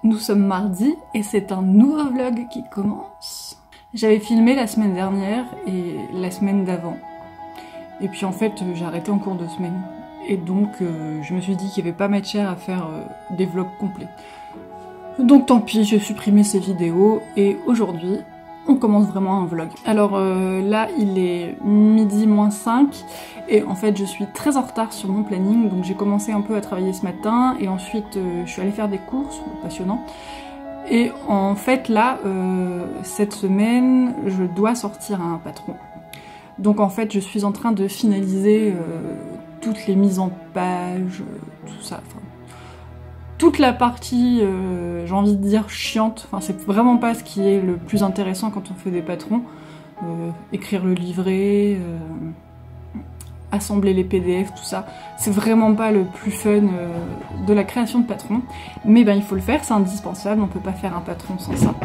Nous sommes mardi et c'est un nouveau vlog qui commence. J'avais filmé la semaine dernière et la semaine d'avant. Et puis en fait j'ai arrêté en cours de semaine. Et donc je me suis dit qu'il n'y avait pas matière à faire des vlogs complets. Donc tant pis, j'ai supprimé ces vidéos et aujourd'hui on commence vraiment un vlog. Alors là il est midi moins 5 et en fait je suis très en retard sur mon planning, donc j'ai commencé un peu à travailler ce matin et ensuite je suis allée faire des courses, passionnant. Et en fait là, cette semaine, je dois sortir à un patron. Donc en fait je suis en train de finaliser toutes les mises en page, tout ça. Enfin, toute la partie, j'ai envie de dire, chiante, enfin c'est vraiment pas ce qui est le plus intéressant quand on fait des patrons. Écrire le livret, assembler les PDF, tout ça, c'est vraiment pas le plus fun de la création de patron. Mais ben il faut le faire, c'est indispensable, on peut pas faire un patron sans ça.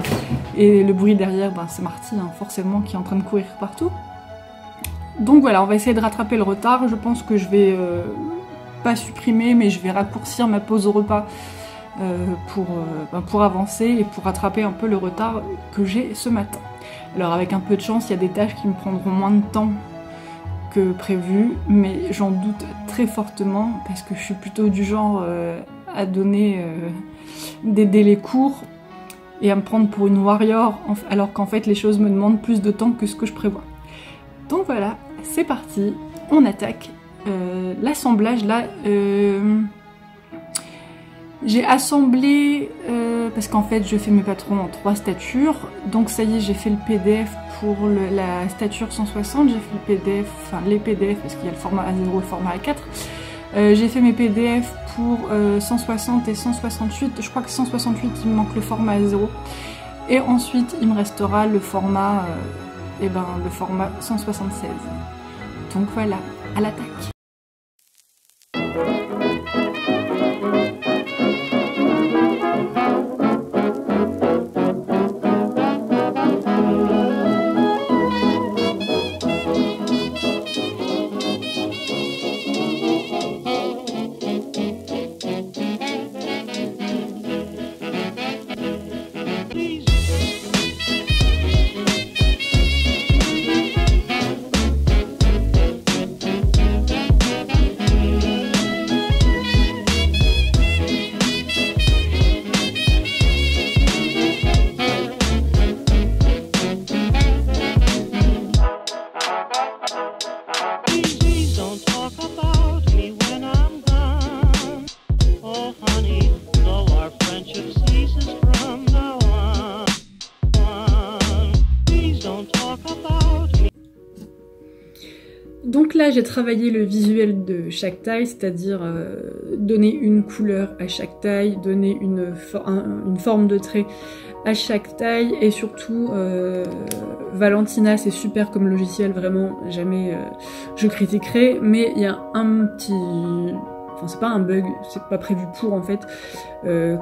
Et le bruit derrière, ben, c'est Marty, hein, forcément, qui est en train de courir partout. Donc voilà, on va essayer de rattraper le retard, je pense que je vais... pas supprimer, mais je vais raccourcir ma pause au repas pour avancer et pour rattraper un peu le retard que j'ai ce matin. Alors avec un peu de chance, il y a des tâches qui me prendront moins de temps que prévu, mais j'en doute très fortement parce que je suis plutôt du genre à donner des délais courts et à me prendre pour une warrior, alors qu'en fait les choses me demandent plus de temps que ce que je prévois. Donc voilà, c'est parti, on attaque. L'assemblage là, j'ai assemblé parce qu'en fait je fais mes patrons en 3 statures, donc ça y est, j'ai fait le PDF pour la stature 160, j'ai fait le PDF, enfin les PDF parce qu'il y a le format A0 et le format A4, j'ai fait mes PDF pour 160 et 168, je crois que 168 il me manque le format A0, et ensuite il me restera le format, le format 176. Donc voilà, à l'attaque. Donc là j'ai travaillé le visuel de chaque taille, c'est-à-dire donner une couleur à chaque taille, donner une forme de trait à chaque taille, et surtout Valentina c'est super comme logiciel, vraiment jamais je critiquerai, mais il y a un petit... Enfin c'est pas un bug, c'est pas prévu pour en fait.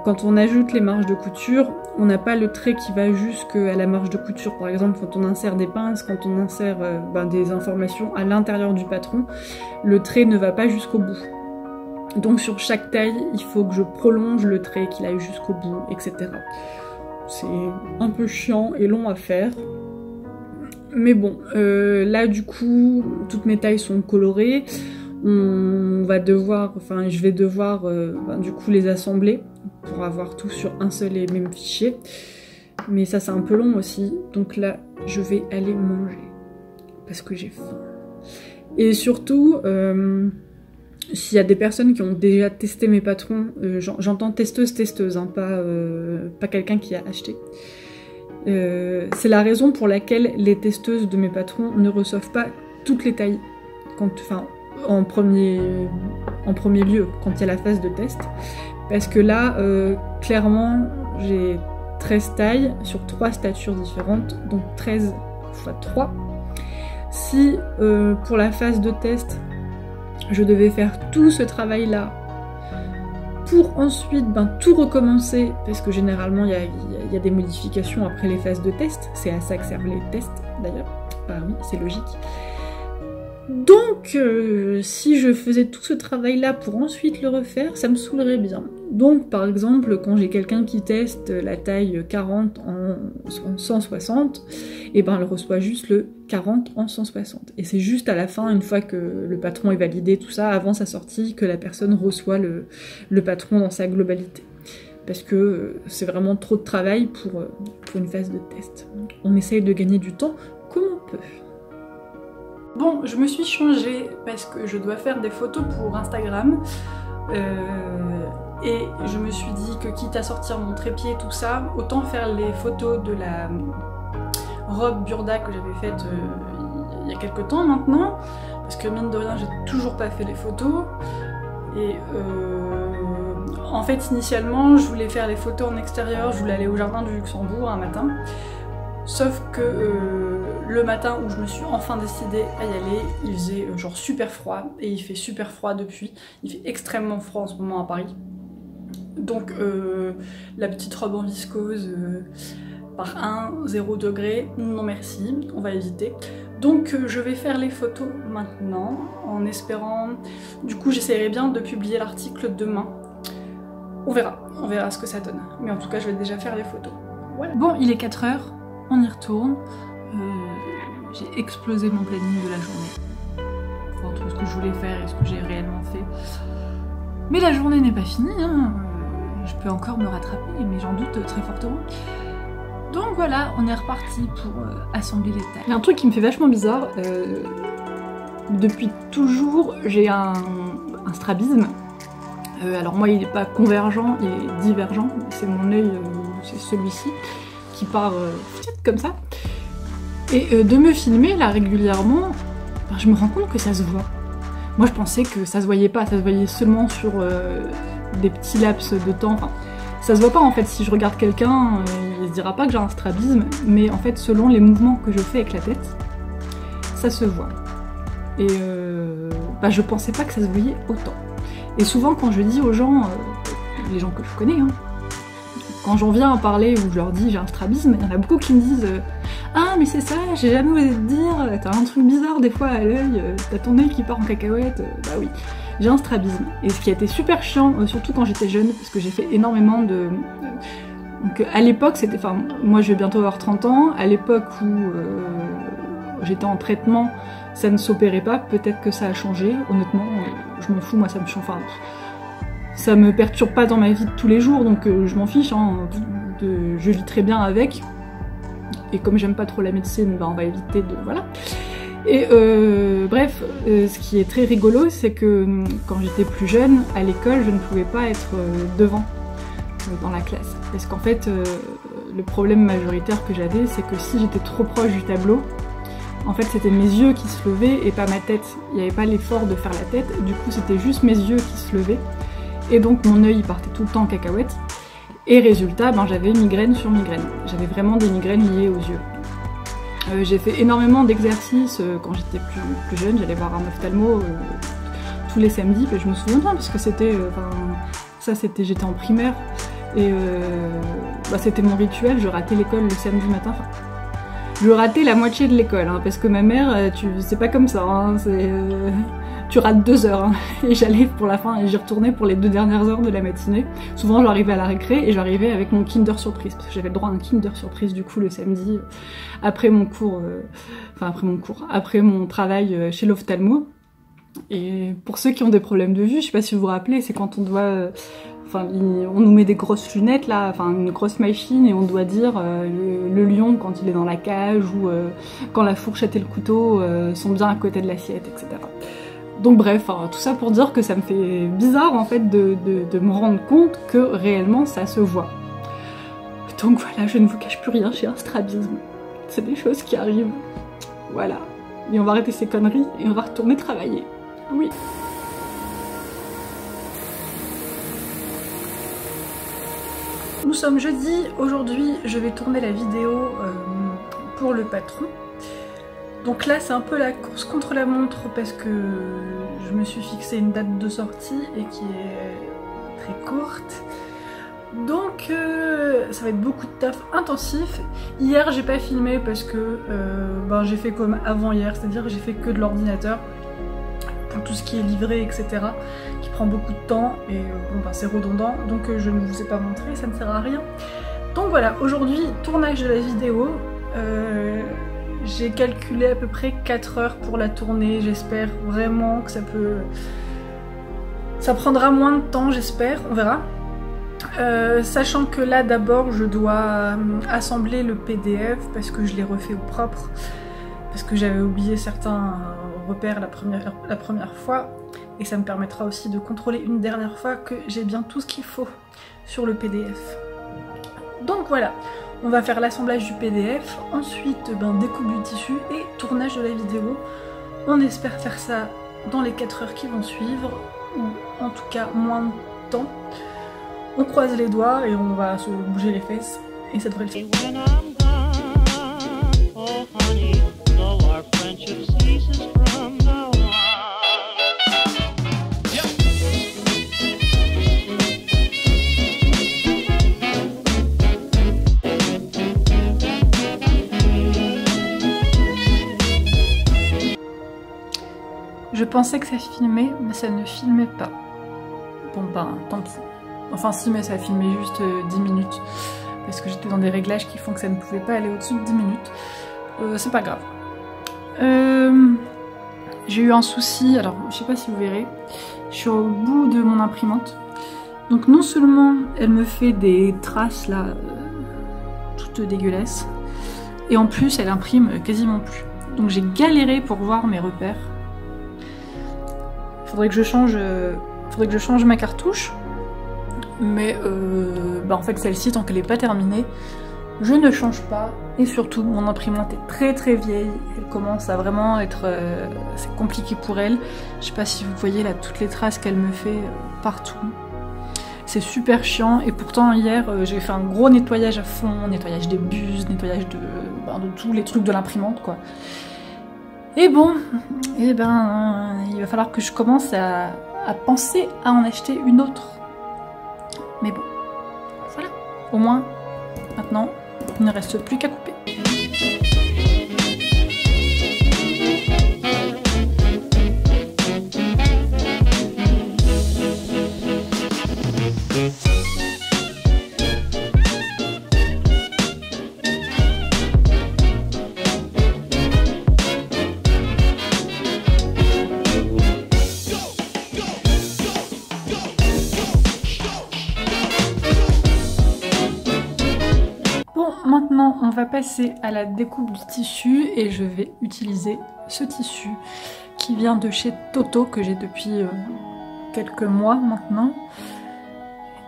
Quand on ajoute les marges de couture, on n'a pas le trait qui va jusqu'à la marge de couture. Par exemple, quand on insère des pinces, quand on insère des informations à l'intérieur du patron, le trait ne va pas jusqu'au bout. Donc sur chaque taille, il faut que je prolonge le trait, qu'il aille jusqu'au bout, etc. C'est un peu chiant et long à faire. Mais bon, là du coup, toutes mes tailles sont colorées. On va devoir, enfin je vais devoir du coup les assembler pour avoir tout sur un seul et même fichier, mais ça c'est un peu long aussi, donc là je vais aller manger parce que j'ai faim. Et surtout s'il y a des personnes qui ont déjà testé mes patrons, j'entends testeuse, hein, pas quelqu'un qui a acheté, c'est la raison pour laquelle les testeuses de mes patrons ne reçoivent pas toutes les tailles en premier lieu quand il y a la phase de test, parce que là clairement j'ai 13 tailles sur 3 statures différentes, donc 13 x 3. Si pour la phase de test je devais faire tout ce travail là pour ensuite tout recommencer, parce que généralement il y a des modifications après les phases de test, c'est à ça que servent les tests d'ailleurs, bah oui c'est logique. Donc si je faisais tout ce travail là pour ensuite le refaire, ça me saoulerait bien. Donc par exemple quand j'ai quelqu'un qui teste la taille 40 en 160, et ben elle reçoit juste le 40 en 160. Et c'est juste à la fin, une fois que le patron est validé, tout ça, avant sa sortie, que la personne reçoit le patron dans sa globalité. Parce que c'est vraiment trop de travail pour une phase de test. On essaye de gagner du temps comme on peut. Bon, je me suis changée parce que je dois faire des photos pour Instagram. Et je me suis dit que quitte à sortir mon trépied et tout ça, autant faire les photos de la robe Burda que j'avais faite il y a quelques temps maintenant, parce que mine de rien j'ai toujours pas fait les photos. Et en fait initialement je voulais faire les photos en extérieur, je voulais aller au jardin du Luxembourg un matin, sauf que le matin où je me suis enfin décidée à y aller, il faisait genre super froid, et il fait super froid depuis, il fait extrêmement froid en ce moment à Paris. Donc la petite robe en viscose par 1-0 degré, non merci, on va éviter. Donc je vais faire les photos maintenant, en espérant... Du coup j'essaierai bien de publier l'article demain. On verra ce que ça donne. Mais en tout cas je vais déjà faire les photos. Voilà. Bon, il est 4 h, on y retourne. J'ai explosé mon planning de la journée. Entre ce que je voulais faire et ce que j'ai réellement fait. Mais la journée n'est pas finie, hein. Je peux encore me rattraper, mais j'en doute très fortement. Donc voilà, on est reparti pour assembler les tailles. Il y a un truc qui me fait vachement bizarre. Depuis toujours, j'ai un strabisme. Alors moi, il n'est pas convergent, il est divergent. C'est mon œil, c'est celui-ci, qui part comme ça. Et de me filmer là régulièrement, je me rends compte que ça se voit. Moi, je pensais que ça se voyait pas, ça se voyait seulement sur des petits laps de temps. Enfin, ça se voit pas en fait. Si je regarde quelqu'un, il se dira pas que j'ai un strabisme, mais en fait, selon les mouvements que je fais avec la tête, ça se voit. Et je pensais pas que ça se voyait autant. Et souvent, quand je dis aux gens, les gens que je connais, hein, quand j'en viens à parler ou je leur dis j'ai un strabisme, il y en a beaucoup qui me disent ah mais c'est ça, j'ai jamais osé te dire, t'as un truc bizarre des fois à l'œil, t'as ton œil qui part en cacahuète, bah oui, j'ai un strabisme. Et ce qui a été super chiant, surtout quand j'étais jeune, parce que j'ai fait énormément de... Donc à l'époque c'était, enfin moi je vais bientôt avoir 30 ans, à l'époque où j'étais en traitement, ça ne s'opérait pas, peut-être que ça a changé, honnêtement, je m'en fous, moi ça me change, enfin, ça me perturbe pas dans ma vie de tous les jours, donc je m'en fiche, hein, je vis très bien avec. Et comme j'aime pas trop la médecine, on va éviter de... voilà. Et bref, ce qui est très rigolo, c'est que quand j'étais plus jeune, à l'école, je ne pouvais pas être devant dans la classe. Parce qu'en fait, le problème majoritaire que j'avais, c'est que si j'étais trop proche du tableau, en fait c'était mes yeux qui se levaient et pas ma tête. Il n'y avait pas l'effort de faire la tête, du coup c'était juste mes yeux qui se levaient. Et donc mon œil partait tout le temps en cacahuète. Et résultat, j'avais migraine sur migraine. J'avais vraiment des migraines liées aux yeux. J'ai fait énormément d'exercices quand j'étais plus jeune. J'allais voir un ophtalmo tous les samedis. Je me souviens bien parce que c'était... j'étais en primaire. Et c'était mon rituel. Je ratais l'école le samedi matin. Enfin, je ratais la moitié de l'école. Hein, parce que ma mère, c'est pas comme ça. Hein, tu rates 2 heures, hein. Et j'allais pour la fin et j'y retournais pour les 2 dernières heures de la matinée. Souvent j'arrivais à la récré et j'arrivais avec mon Kinder Surprise, parce que j'avais le droit à un Kinder Surprise du coup le samedi, après mon cours, après mon travail chez l'ophtalmo. Et pour ceux qui ont des problèmes de vue, je sais pas si vous vous rappelez, c'est quand on doit... on nous met des grosses lunettes là, une grosse machine, et on doit dire le lion quand il est dans la cage, ou quand la fourchette et le couteau sont bien à côté de l'assiette, etc. Donc bref, tout ça pour dire que ça me fait bizarre en fait de me rendre compte que réellement ça se voit. Donc voilà, je ne vous cache plus rien, j'ai un strabisme. C'est des choses qui arrivent. Voilà. Et on va arrêter ces conneries et on va retourner travailler. Oui. Nous sommes jeudi, aujourd'hui je vais tourner la vidéo pour le patron. Donc là c'est un peu la course contre la montre parce que je me suis fixé une date de sortie et qui est très courte. Donc ça va être beaucoup de taf intensif. Hier j'ai pas filmé parce que j'ai fait comme avant hier, c'est-à-dire que j'ai fait que de l'ordinateur pour tout ce qui est livré, etc. qui prend beaucoup de temps et bon, bah, c'est redondant, donc je ne vous ai pas montré, ça ne sert à rien. Donc voilà, aujourd'hui, tournage de la vidéo. J'ai calculé à peu près 4 heures pour la tourner, j'espère vraiment que ça prendra moins de temps, j'espère, on verra. Sachant que là d'abord je dois assembler le PDF parce que je l'ai refait au propre, parce que j'avais oublié certains repères la première fois, et ça me permettra aussi de contrôler une dernière fois que j'ai bien tout ce qu'il faut sur le PDF. Donc voilà, on va faire l'assemblage du PDF, ensuite découpe du tissu et tournage de la vidéo. On espère faire ça dans les 4 heures qui vont suivre, ou en tout cas moins de temps. On croise les doigts et on va se bouger les fesses, et ça devrait le faire. Je pensais que ça filmait, mais ça ne filmait pas. Bon tant pis. Enfin si, mais ça filmait juste 10 minutes. Parce que j'étais dans des réglages qui font que ça ne pouvait pas aller au-dessus de 10 minutes. C'est pas grave. J'ai eu un souci, alors je sais pas si vous verrez. Je suis au bout de mon imprimante. Donc non seulement elle me fait des traces là, toutes dégueulasses. Et en plus elle imprime quasiment plus. Donc j'ai galéré pour voir mes repères. Faudrait que je change ma cartouche, mais en fait celle-ci, tant qu'elle n'est pas terminée, je ne change pas. Et surtout, mon imprimante est très très vieille, elle commence à vraiment être... c'est compliqué pour elle. Je sais pas si vous voyez là toutes les traces qu'elle me fait partout. C'est super chiant, et pourtant hier j'ai fait un gros nettoyage à fond, nettoyage des bus, nettoyage de tous les trucs de l'imprimante quoi. Et bon, il va falloir que je commence à penser à en acheter une autre. Mais bon, voilà. Au moins, maintenant, il ne reste plus qu'à couper. Maintenant, on va passer à la découpe du tissu et je vais utiliser ce tissu qui vient de chez Toto, que j'ai depuis quelques mois maintenant.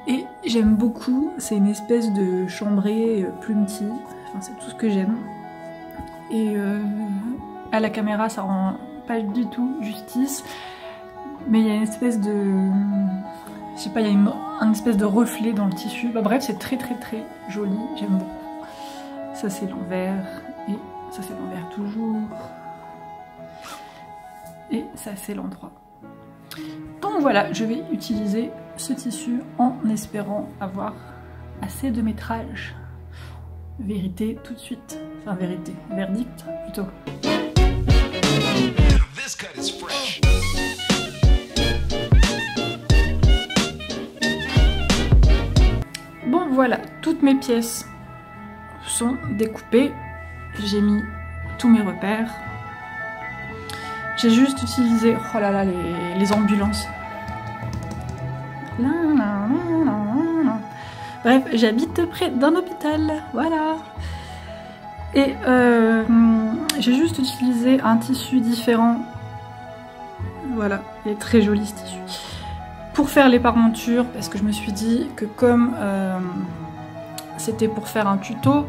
Et j'aime beaucoup, c'est une espèce de chambré plumetis, enfin, c'est tout ce que j'aime. Et à la caméra, ça rend pas du tout justice, mais il y a une espèce de... je sais pas, il y a un espèce de reflet dans le tissu. Bref, c'est très très très joli, j'aime beaucoup. Ça c'est l'envers, et ça c'est l'envers toujours, et ça c'est l'endroit. Donc voilà, je vais utiliser ce tissu en espérant avoir assez de métrage. Vérité tout de suite, enfin vérité, verdict plutôt. Bon voilà, toutes mes pièces sont découpées, j'ai mis tous mes repères. J'ai juste utilisé, oh là là, les ambulances. Bref, j'habite près d'un hôpital, voilà. Et j'ai juste utilisé un tissu différent. Voilà, il est très joli ce tissu. Pour faire les parmentures, parce que je me suis dit que comme c'était pour faire un tuto,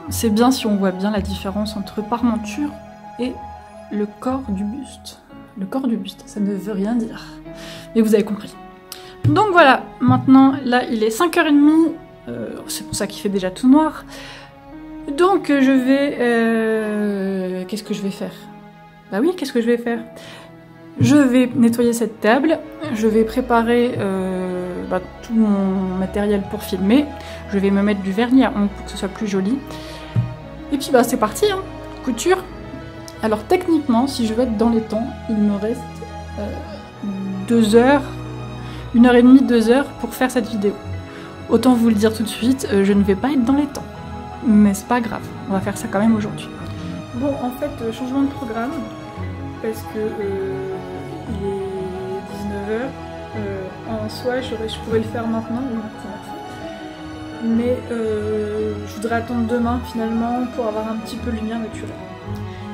c'est bien si on voit bien la différence entre parmenture et le corps du buste. Le corps du buste, ça ne veut rien dire. Mais vous avez compris. Donc voilà, maintenant, là, il est 5h30. C'est pour ça qu'il fait déjà tout noir. Donc je vais... qu'est-ce que je vais faire? Bah oui, qu'est-ce que je vais faire? Je vais nettoyer cette table. Je vais préparer tout mon matériel pour filmer. Je vais me mettre du vernis à ongles pour que ce soit plus joli. Et puis c'est parti, hein. Couture. Alors techniquement, si je veux être dans les temps, il me reste 2 heures, 1h30, 2 heures pour faire cette vidéo. Autant vous le dire tout de suite, je ne vais pas être dans les temps. Mais c'est pas grave, on va faire ça quand même aujourd'hui. Bon, en fait, changement de programme, parce que il est 19h. En soi, je pourrais le faire maintenant, mais je voudrais attendre demain finalement pour avoir un petit peu de lumière naturelle.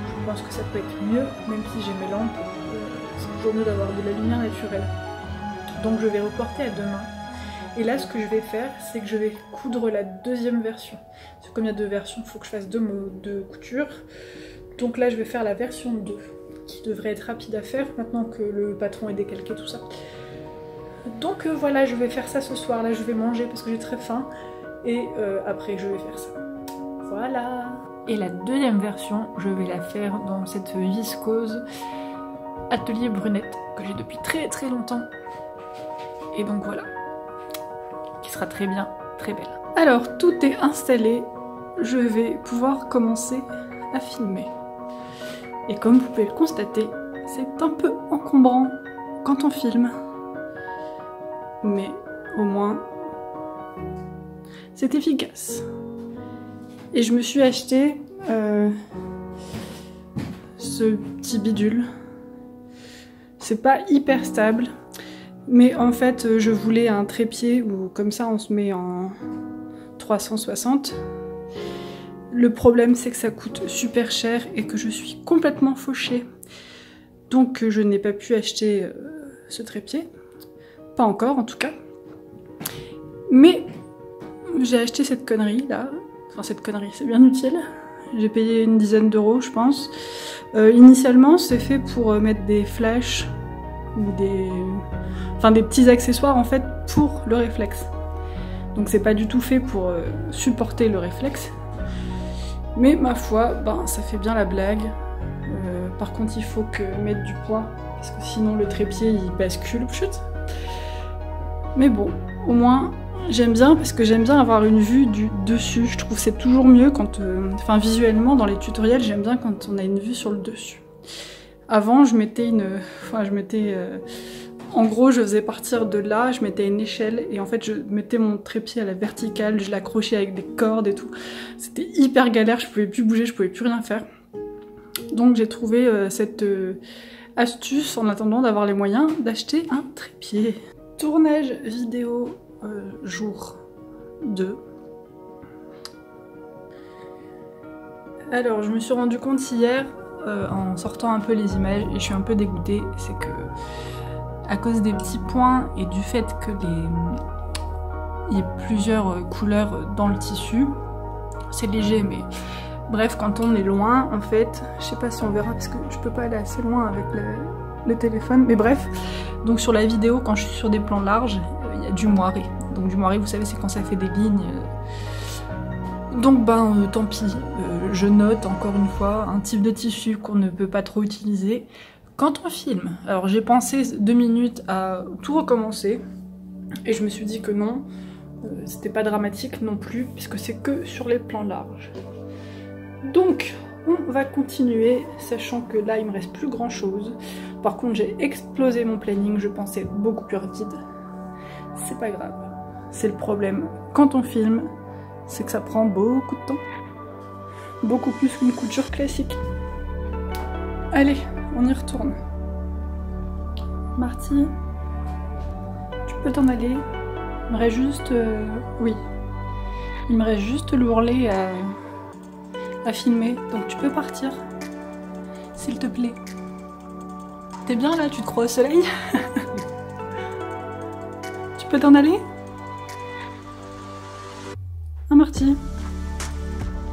Je pense que ça peut être mieux, même si j'ai mes lampes, c'est toujours mieux d'avoir de la lumière naturelle. Donc je vais reporter à demain. Et là, ce que je vais faire, c'est que je vais coudre la deuxième version. Parce que comme il y a 2 versions, il faut que je fasse 2 coutures. Donc là, je vais faire la version 2, qui devrait être rapide à faire, maintenant que le patron est décalqué, tout ça. Donc voilà, je vais faire ça ce soir. Là, je vais manger parce que j'ai très faim. Et après, je vais faire ça. Voilà. Et la deuxième version, je vais la faire dans cette viscose Atelier Brunette, que j'ai depuis très très longtemps. Et donc voilà. Qui sera très bien, très belle. Alors, tout est installé. Je vais pouvoir commencer à filmer. Et comme vous pouvez le constater, c'est un peu encombrant quand on filme. Mais au moins, c'est efficace. Et je me suis acheté ce petit bidule. C'est pas hyper stable. Mais en fait, je voulais un trépied où comme ça on se met en 360. Le problème, c'est que ça coûte super cher et que je suis complètement fauchée. Donc je n'ai pas pu acheter ce trépied. Pas encore en tout cas. Mais j'ai acheté cette connerie là. Enfin cette connerie, c'est bien utile. J'ai payé une dizaine d'euros je pense. Initialement c'est fait pour mettre des flashs ou des petits accessoires en fait pour le réflexe. Donc c'est pas du tout fait pour supporter le réflexe. Mais ma foi, ben, ça fait bien la blague. Par contre il faut mettre du poids parce que sinon le trépied il bascule. Chut. Mais bon, au moins j'aime bien parce que j'aime bien avoir une vue du dessus. Je trouve que c'est toujours mieux quand, visuellement dans les tutoriels, j'aime bien quand on a une vue sur le dessus. Avant, je mettais en gros, je faisais partir de là, je mettais une échelle et en fait, je mettais mon trépied à la verticale, je l'accrochais avec des cordes et tout. C'était hyper galère, je pouvais plus bouger, je pouvais plus rien faire. Donc j'ai trouvé cette astuce en attendant d'avoir les moyens d'acheter un trépied. Tournage vidéo jour 2. Alors, je me suis rendu compte hier, en sortant un peu les images, et je suis un peu dégoûtée, c'est que à cause des petits points et du fait que il y ait plusieurs couleurs dans le tissu, c'est léger, mais bref, quand on est loin, en fait, je sais pas si on verra parce que je peux pas aller assez loin avec le téléphone, mais bref, donc sur la vidéo, quand je suis sur des plans larges, il y a du moiré. Donc du moiré, vous savez, c'est quand ça fait des lignes. Donc ben, tant pis, je note encore une fois un type de tissu qu'on ne peut pas trop utiliser quand on filme. Alors j'ai pensé 2 minutes à tout recommencer, et je me suis dit que non, c'était pas dramatique non plus, puisque c'est que sur les plans larges. Donc, on va continuer, sachant que là, il me reste plus grand chose. Par contre, j'ai explosé mon planning, je pensais beaucoup plus rapide. C'est pas grave. C'est le problème quand on filme, c'est que ça prend beaucoup de temps. Beaucoup plus qu'une couture classique. Allez, on y retourne. Marty, tu peux t'en aller. Il me reste juste... oui. Il me reste juste l'ourlet à filmer, donc tu peux partir, s'il te plaît. T'es bien là, tu te crois au soleil? Tu peux t'en aller? Hein, Marty?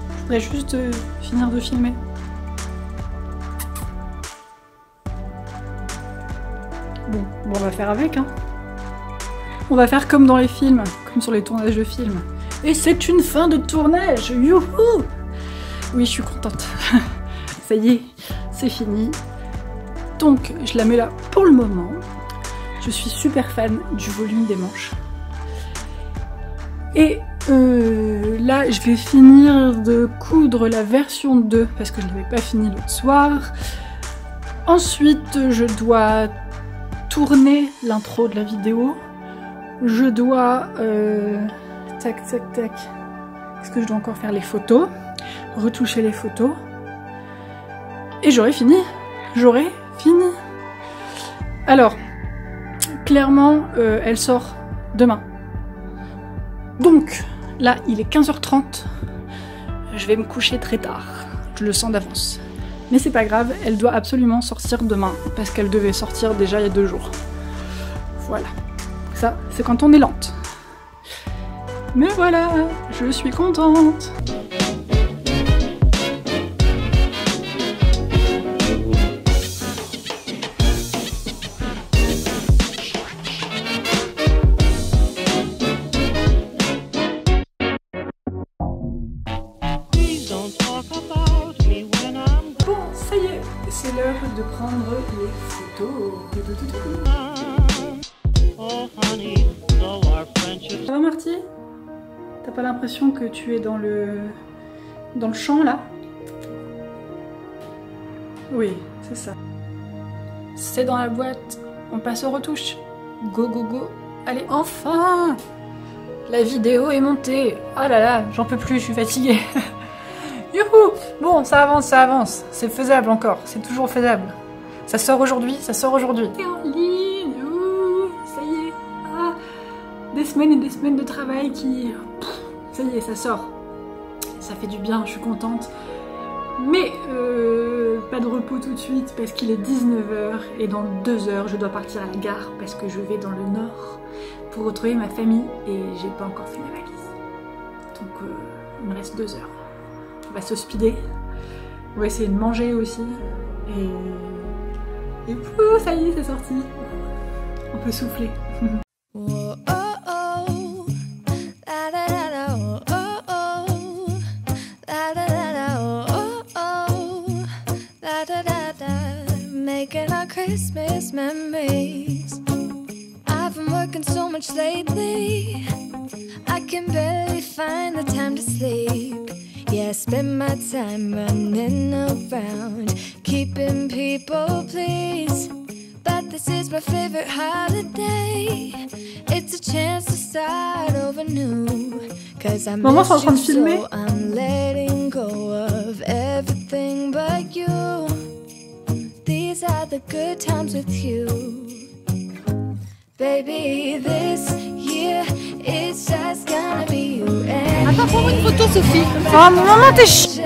Je voudrais juste finir de filmer. Bon, on va faire avec, hein. On va faire comme dans les films, comme sur les tournages de films. Et c'est une fin de tournage, youhou! Oui, je suis contente. Ça y est, c'est fini. Donc, je la mets là pour le moment. Je suis super fan du volume des manches. Et là, je vais finir de coudre la version 2 parce que je ne l'avais pas fini l'autre soir. Ensuite, je dois tourner l'intro de la vidéo. Je dois... tac, tac, tac. Est-ce que je dois encore faire les photos? Retoucher les photos. Et j'aurai fini. J'aurai fini. Alors, clairement, elle sort demain. Donc, là, il est 15h30. Je vais me coucher très tard. Je le sens d'avance. Mais c'est pas grave, elle doit absolument sortir demain. Parce qu'elle devait sortir déjà il y a 2 jours. Voilà. Ça, c'est quand on est lente. Mais voilà, je suis contente. C'est l'heure de prendre les photos. Ça va Marty? T'as pas l'impression que tu es dans le champ là? Oui, c'est ça. C'est dans la boîte. On passe aux retouches. Go go go. Allez, enfin! La vidéo est montée. Oh là là, j'en peux plus, je suis fatiguée. Youhou! Bon, ça avance, c'est faisable encore, c'est toujours faisable. Ça sort aujourd'hui, ça sort aujourd'hui. Et en ligne, ouh, ça y est. Ah, des semaines et des semaines de travail qui... ça y est, ça sort. Ça fait du bien, je suis contente. Mais pas de repos tout de suite parce qu'il est 19h et dans 2 heures je dois partir à la gare parce que je vais dans le nord pour retrouver ma famille et j'ai pas encore fait ma valise. Donc il me reste 2 heures. On va se speeder. On va essayer de manger aussi. Et pouh, ça y est, c'est sorti. On peut souffler. Making our Christmas memories. I've been working so much lately, I can barely find the time to sleep. Yeah, I spend my time running around, keeping people pleased. But this is my favorite holiday. It's a chance to start over new. Cause I miss you, so I'm letting go of everything but you. These are the good times with you. Baby, this year it's just gonna be you and attends, prends une photo, Sophie. Oh, maman, t'es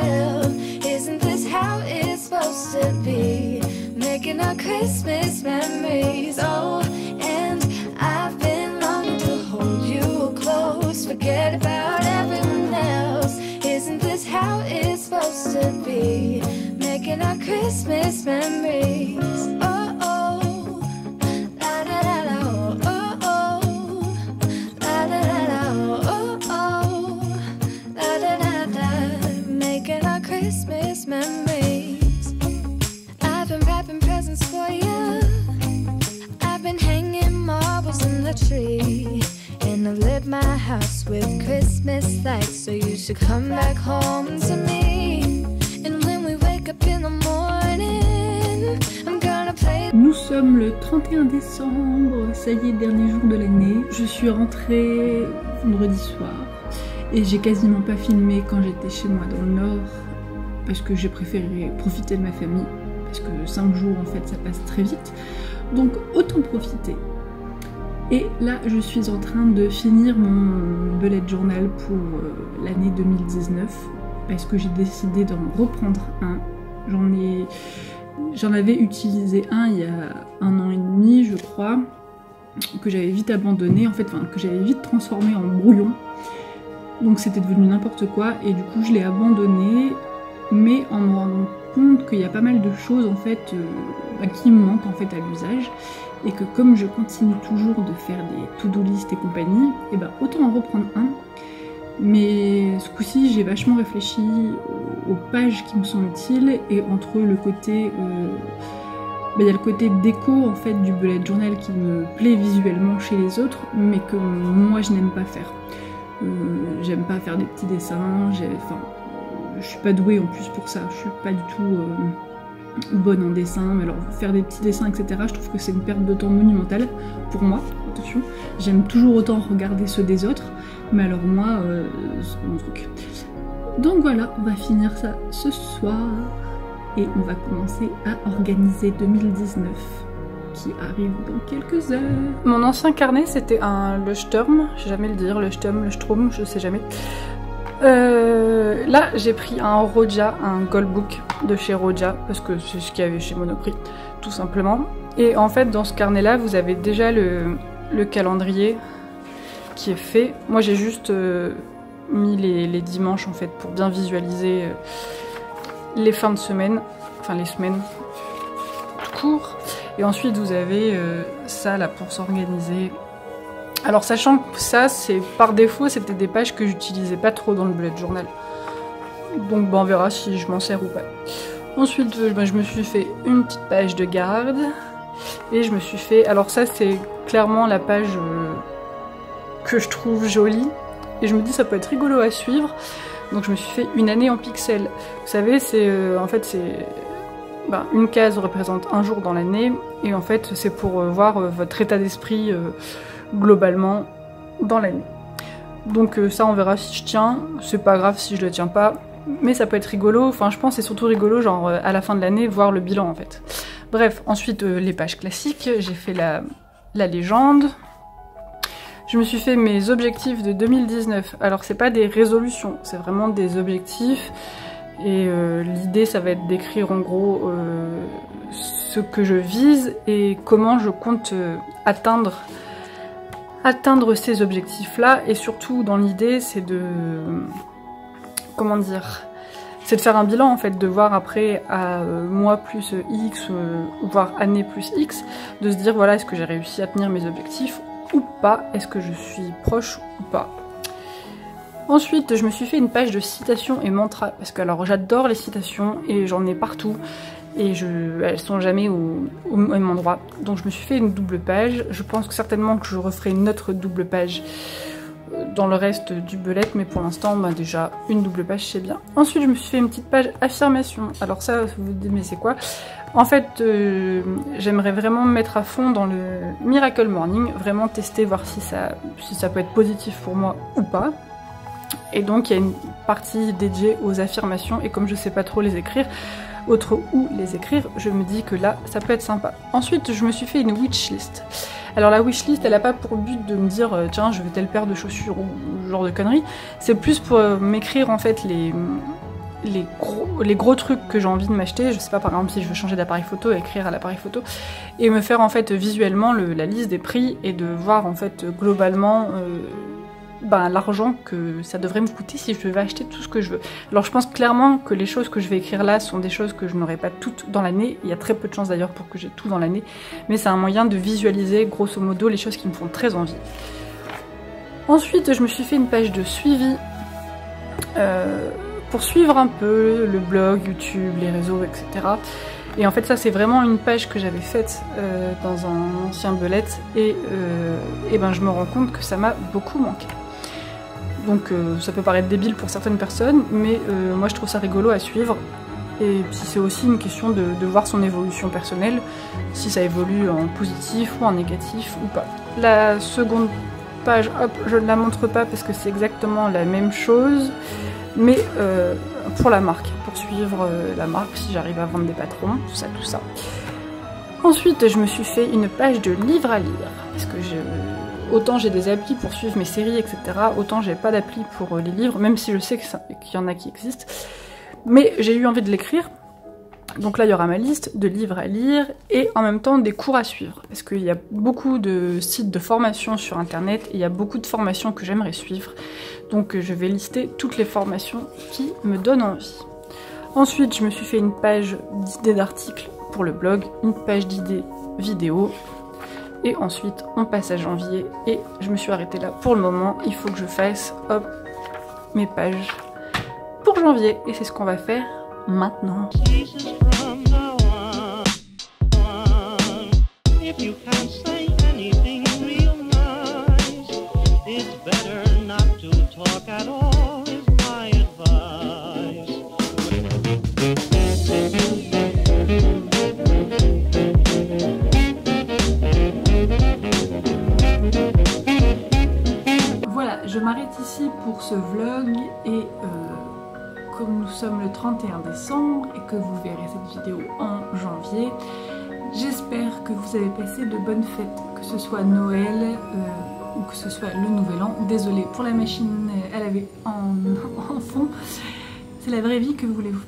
Isn't this how it's supposed to be? Making our Christmas memories. Oh, and I've been longing to hold you close. Forget about everyone else. Isn't this how it's supposed to be? Making our Christmas memories. Oh, oh, la da da da, oh, oh, la da da da, oh, oh, la da da da. Making our Christmas memories. I've been wrapping presents for you. I've been hanging marbles in the tree. And I've lit my house with Christmas lights. So you should come back home to me. And when we wake up in the morning, I'm gonna play. Nous sommes le 31 décembre, ça y est, dernier jour de l'année. Je suis rentrée vendredi soir et j'ai quasiment pas filmé quand j'étais chez moi dans le nord parce que j'ai préféré profiter de ma famille parce que 5 jours en fait ça passe très vite, donc autant profiter. Et là je suis en train de finir mon bullet journal pour l'année 2019 parce que j'ai décidé d'en reprendre un. J'en avais utilisé un il y a 1 an et demi je crois, que j'avais vite abandonné en fait, enfin que j'avais vite transformé en brouillon, donc c'était devenu n'importe quoi et du coup je l'ai abandonné, mais en me rendant compte qu'il y a pas mal de choses en fait qui me manquent en fait à l'usage et que comme je continue toujours de faire des to-do list et compagnie, et ben autant en reprendre un. Mais ce coup-ci j'ai vachement réfléchi aux pages qui me sont utiles et entre le côté il y a le côté déco en fait du bullet journal qui me plaît visuellement chez les autres mais que moi je n'aime pas faire. J'aime pas faire des petits dessins, je suis pas douée en plus pour ça, je suis pas du tout bonne en dessin, mais alors faire des petits dessins, etc., je trouve que c'est une perte de temps monumentale, pour moi, attention. J'aime toujours autant regarder ceux des autres, mais alors moi, c'est mon truc. Donc voilà, on va finir ça ce soir, et on va commencer à organiser 2019, qui arrive dans quelques heures. Mon ancien carnet, c'était un Leuchtturm, je sais jamais le dire, Leuchtturm, Leuchtturm, je sais jamais. Là, j'ai pris un Roja, un Goldbook de chez Roja, parce que c'est ce qu'il y avait chez Monoprix, tout simplement. Et en fait, dans ce carnet-là, vous avez déjà le calendrier qui est fait. Moi, j'ai juste mis les dimanches, en fait, pour bien visualiser les fins de semaine, enfin les semaines tout court. Et ensuite, vous avez ça, là, pour s'organiser. Alors sachant que ça, c'est par défaut, c'était des pages que j'utilisais pas trop dans le bullet journal. Donc on verra si je m'en sers ou pas. Ensuite, je me suis fait une petite page de garde. Et je me suis fait... Alors ça, c'est clairement la page que je trouve jolie. Et je me dis, ça peut être rigolo à suivre. Donc je me suis fait une année en pixels. Vous savez, c'est en fait, c'est... une case représente un jour dans l'année. Et en fait, c'est pour voir votre état d'esprit... globalement dans l'année. Donc ça on verra si je tiens, c'est pas grave si je le tiens pas, mais ça peut être rigolo, enfin je pense c'est surtout rigolo genre à la fin de l'année voir le bilan en fait. Bref, ensuite les pages classiques, j'ai fait la légende, je me suis fait mes objectifs de 2019, alors c'est pas des résolutions, c'est vraiment des objectifs et l'idée ça va être d'écrire en gros ce que je vise et comment je compte atteindre ces objectifs-là, et surtout dans l'idée c'est de... comment dire, c'est de faire un bilan en fait, de voir après à mois plus X, voire année plus X, de se dire voilà, est-ce que j'ai réussi à tenir mes objectifs ou pas, est-ce que je suis proche ou pas. Ensuite, je me suis fait une page de citations et mantras, parce que alors j'adore les citations et j'en ai partout. Et elles sont jamais au même endroit. Donc je me suis fait une double page. Je pense que certainement que je referai une autre double page dans le reste du bullet, mais pour l'instant, déjà une double page c'est bien. Ensuite, je me suis fait une petite page affirmation. Alors ça, vous vous dites mais c'est quoi? En fait, j'aimerais vraiment me mettre à fond dans le Miracle Morning, vraiment tester, voir si ça peut être positif pour moi ou pas. Et donc il y a une partie dédiée aux affirmations, et comme je sais pas trop les écrire, autre où les écrire, je me dis que là, ça peut être sympa. Ensuite, je me suis fait une wishlist. Alors la wishlist, elle n'a pas pour but de me dire tiens, je veux telle paire de chaussures ou ce genre de conneries. C'est plus pour m'écrire en fait les gros trucs que j'ai envie de m'acheter. Je sais pas, par exemple, si je veux changer d'appareil photo, écrire à l'appareil photo. Et me faire en fait visuellement la liste des prix et de voir en fait globalement... l'argent que ça devrait me coûter si je devais acheter tout ce que je veux. Alors je pense clairement que les choses que je vais écrire là sont des choses que je n'aurai pas toutes dans l'année. Il y a très peu de chances d'ailleurs pour que j'ai tout dans l'année. Mais c'est un moyen de visualiser grosso modo les choses qui me font très envie. Ensuite, je me suis fait une page de suivi pour suivre un peu le blog, YouTube, les réseaux, etc. Et en fait ça c'est vraiment une page que j'avais faite dans un ancien bullet et je me rends compte que ça m'a beaucoup manqué. Donc ça peut paraître débile pour certaines personnes, mais moi je trouve ça rigolo à suivre. Et puis c'est aussi une question de voir son évolution personnelle, si ça évolue en positif ou en négatif ou pas. La seconde page, hop, je ne la montre pas parce que c'est exactement la même chose, mais pour la marque, pour suivre la marque, si j'arrive à vendre des patrons, tout ça. Ensuite, je me suis fait une page de livres à lire, parce que autant j'ai des applis pour suivre mes séries, etc., autant j'ai pas d'appli pour les livres, même si je sais qu'il y en a qui existent. Mais j'ai eu envie de l'écrire, donc là il y aura ma liste de livres à lire, et en même temps des cours à suivre, parce qu'il y a beaucoup de sites de formation sur internet, et il y a beaucoup de formations que j'aimerais suivre, donc je vais lister toutes les formations qui me donnent envie. Ensuite, je me suis fait une page d'idées d'articles pour le blog, une page d'idées vidéo, et ensuite on passe à janvier, et je me suis arrêtée là pour le moment. Il faut que je fasse, hop, mes pages pour janvier, et c'est ce qu'on va faire maintenant. comme nous sommes le 31 décembre et que vous verrez cette vidéo en janvier, j'espère que vous avez passé de bonnes fêtes, que ce soit Noël ou que ce soit le Nouvel An. Désolée pour la machine à laver en fond, c'est la vraie vie, que voulez-vous.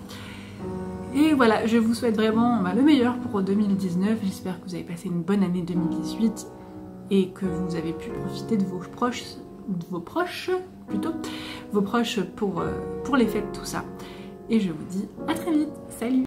Et voilà, je vous souhaite vraiment le meilleur pour 2019, j'espère que vous avez passé une bonne année 2018 et que vous avez pu profiter de vos proches pour les fêtes, tout ça. Et je vous dis à très vite, salut!